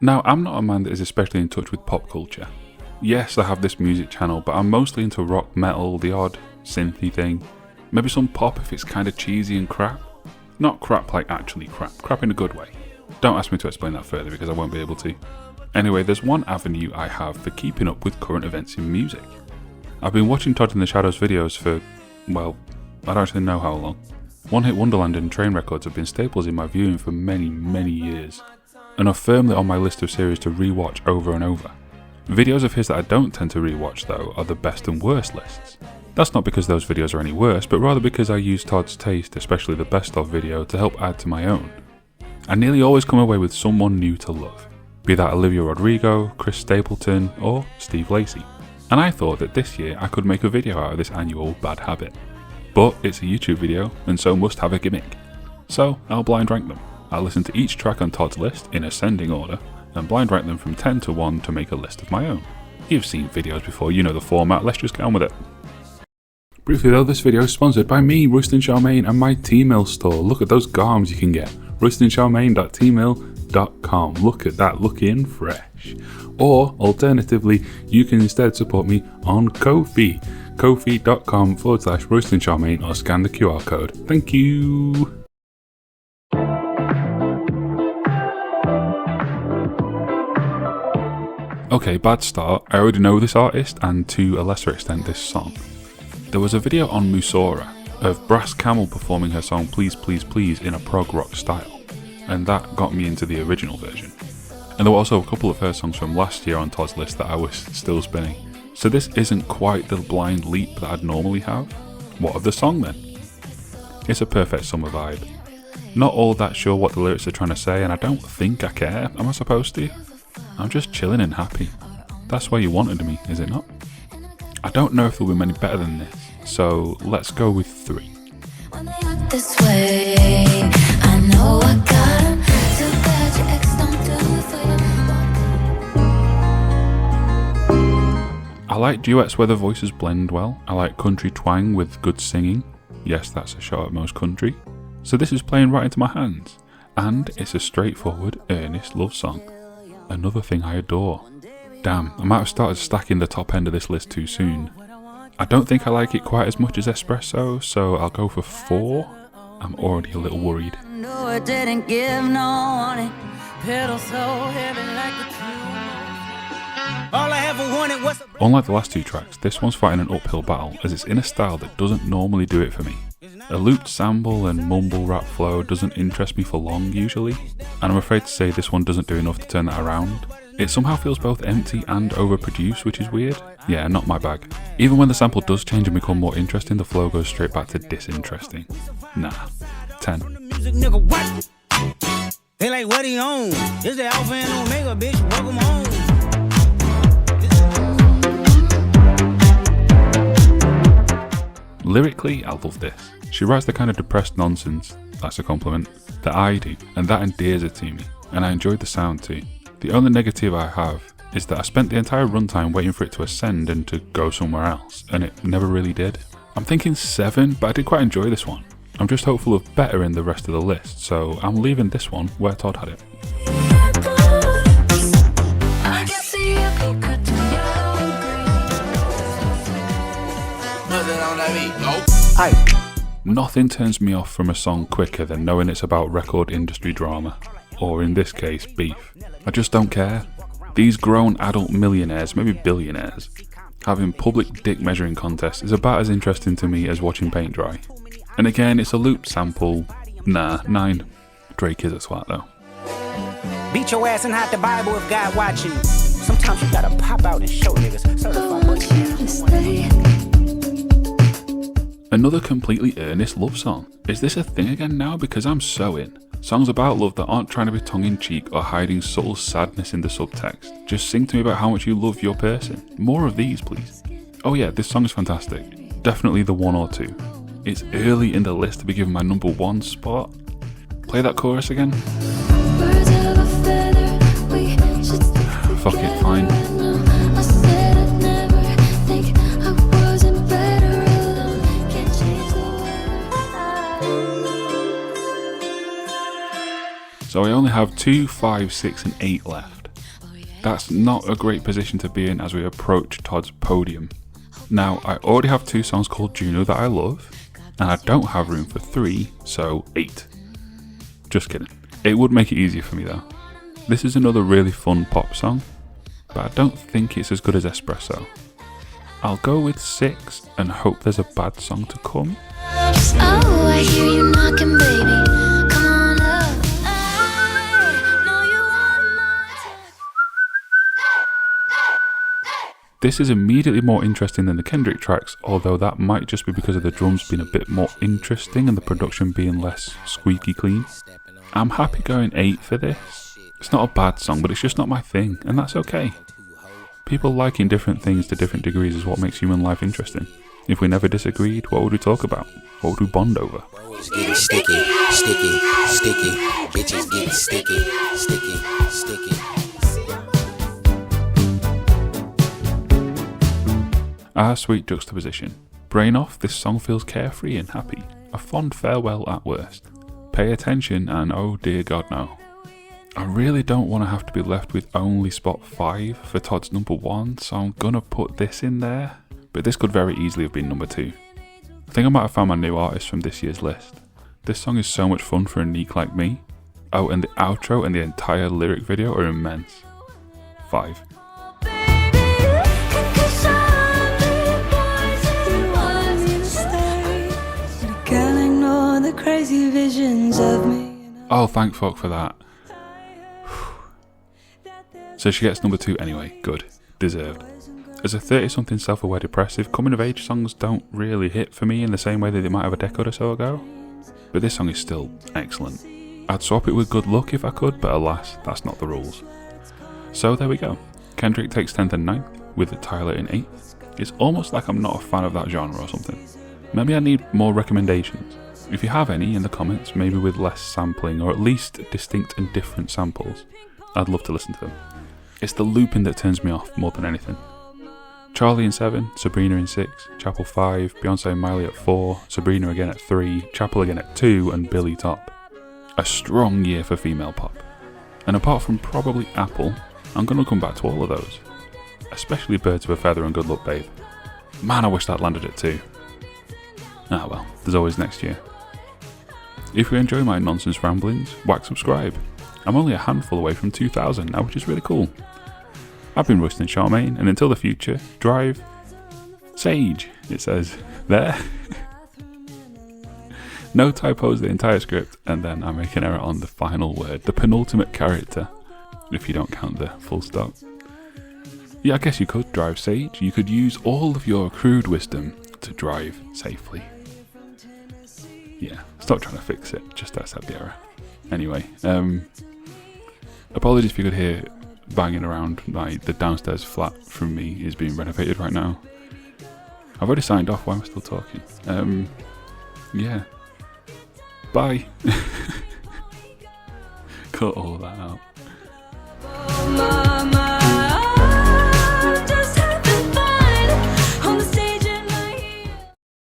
Now, I'm not a man that is especially in touch with pop culture. Yes, I have this music channel, but I'm mostly into rock, metal, the odd synthy thing. Maybe some pop if it's kind of cheesy and crap. Not crap like actually crap, crap in a good way. Don't ask me to explain that further because I won't be able to. Anyway, there's one avenue I have for keeping up with current events in music. I've been watching Todd in the Shadows videos for, well, I don't actually know how long. One Hit Wonderland and Train Records have been staples in my viewing for many, many years, and are firmly on my list of series to rewatch over and over. Videos of his that I don't tend to rewatch though are the best and worst lists. That's not because those videos are any worse, but rather because I use Todd's taste, especially the best of video, to help add to my own. I nearly always come away with someone new to love, be that Olivia Rodrigo, Chris Stapleton, or Steve Lacy. And I thought that this year I could make a video out of this annual bad habit. But it's a YouTube video, and so must have a gimmick. So I'll blind rank them. I'll listen to each track on Todd's list in ascending order, and blind rank them from 10 to 1 to make a list of my own. You've seen videos before, you know the format, let's just get on with it. Briefly though, this video is sponsored by me, Royston Charmaine, and my T-Mill store. Look at those garms you can get. roystoncharmaine.tmill.com. Look at that, looking fresh. Or, alternatively, you can instead support me on Ko-fi. Ko-fi.com/Royston Charmaine or scan the QR code. Thank you. Okay, bad start. I already know this artist and to a lesser extent this song. There was a video on Musora of Brass Camel performing her song Please Please Please in a prog rock style, and that got me into the original version. And there were also a couple of her songs from last year on Todd's list that I was still spinning. So this isn't quite the blind leap that I'd normally have. What of the song then? It's a perfect summer vibe. Not all that sure what the lyrics are trying to say, and I don't think I care. Am I supposed to? I'm just chilling and happy. That's why you wanted me, is it not? I don't know if there'll be many better than this, so let's go with 3. This way, I know I got 'em. Too bad your ex don't do it for you. I like duets where the voices blend well. I like country twang with good singing. Yes, that's a shot at most country. So this is playing right into my hands. And it's a straightforward, earnest love song. Another thing I adore. Damn, I might have started stacking the top end of this list too soon. I don't think I like it quite as much as Espresso, so I'll go for 4. I'm already a little worried. No, I didn't give no warning. Pedal so heavy like a all I ever wanted was Unlike the last 2 tracks, this one's fighting an uphill battle as it's in a style that doesn't normally do it for me. A looped sample and mumble rap flow doesn't interest me for long usually, and I'm afraid to say this one doesn't do enough to turn that around. It somehow feels both empty and overproduced, which is weird. Yeah, not my bag. Even when the sample does change and become more interesting, the flow goes straight back to disinteresting. Nah. 10. They like, what he on? It's the Alpha and Omega, bitch. Welcome home. Lyrically, I love this. She writes the kind of depressed nonsense, that's a compliment, that I do, and that endears it to me, and I enjoyed the sound too. The only negative I have is that I spent the entire runtime waiting for it to ascend and to go somewhere else, and it never really did. I'm thinking 7, but I did quite enjoy this one. I'm just hopeful of better in the rest of the list, so I'm leaving this one where Todd had it. Nothing turns me off from a song quicker than knowing it's about record industry drama, or in this case, beef. I just don't care. These grown adult millionaires, maybe billionaires, having public dick measuring contests is about as interesting to me as watching paint dry. And again, it's a loop sample. Nah, 9. Drake is a swat though. Beat your ass and hide the Bible if God watching. Sometimes you gotta pop out and show niggas. Another completely earnest love song. Is this a thing again now? Because I'm so in. Songs about love that aren't trying to be tongue-in-cheek or hiding subtle sadness in the subtext. Just sing to me about how much you love your person. More of these, please. Oh yeah, this song is fantastic. Definitely the 1 or 2. It's early in the list to be given my number 1 spot. Play that chorus again. Fuck it, fine. So I only have 2, 5, 6 and 8 left. That's not a great position to be in as we approach Todd's podium. Now, I already have 2 songs called Juno that I love, and I don't have room for 3, so 8. Just kidding. It would make it easier for me though. This is another really fun pop song, but I don't think it's as good as Espresso. I'll go with 6 and hope there's a bad song to come. Oh, I hear you knocking, baby. Come on up. I know you want my touch. This is immediately more interesting than the Kendrick tracks, although that might just be because of the drums being a bit more interesting and the production being less squeaky clean. I'm happy going 8 for this. It's not a bad song, but it's just not my thing, and that's okay. People liking different things to different degrees is what makes human life interesting. If we never disagreed, what would we talk about? What would we bond over? It's getting sticky, sticky, sticky. Bitches getting sticky, sticky, sticky. Ah, sweet juxtaposition. Brain off, this song feels carefree and happy. A fond farewell at worst. Pay attention and oh dear God no. I really don't want to have to be left with only spot 5 for Todd's number 1, so I'm gonna put this in there. But this could very easily have been number 2. I think I might have found my new artist from this year's list. This song is so much fun for a neek like me. Oh, and the outro and the entire lyric video are immense. 5. Crazy visions of me. Oh, thank fuck for that. So she gets number 2 anyway. Good. Deserved. As a 30-something self-aware depressive, coming-of-age songs don't really hit for me in the same way that they might have a decade or so ago. But this song is still excellent. I'd swap it with Good Luck if I could, but alas, that's not the rules. So there we go. Kendrick takes 10th and 9th, with the Tyler in 8th. It's almost like I'm not a fan of that genre or something. Maybe I need more recommendations. If you have any in the comments, maybe with less sampling or at least distinct and different samples, I'd love to listen to them. It's the looping that turns me off more than anything. Charlie in 7, Sabrina in 6, Chapel 5, Beyonce and Miley at 4, Sabrina again at 3, Chapel again at 2 and Billy top. A strong year for female pop. And apart from probably Apple, I'm going to come back to all of those. Especially Birds of a Feather and Good Luck Babe. Man, I wish that landed at 2. Ah well, there's always next year. If you enjoy my nonsense ramblings, whack subscribe. I'm only a handful away from 2,000 now, which is really cool. I've been Rustin Charmaine, and until the future, drive Sage, it says there. No typos the entire script, and then I make an error on the final word, the penultimate character, if you don't count the full stop. Yeah, I guess you could drive Sage. You could use all of your accrued wisdom to drive safely. Yeah, stop trying to fix it, just accept the error. Anyway, apologies if you could hear banging around. The downstairs flat from me is being renovated right now. I've already signed off, why am I still talking? Yeah. Bye. Cut all that out.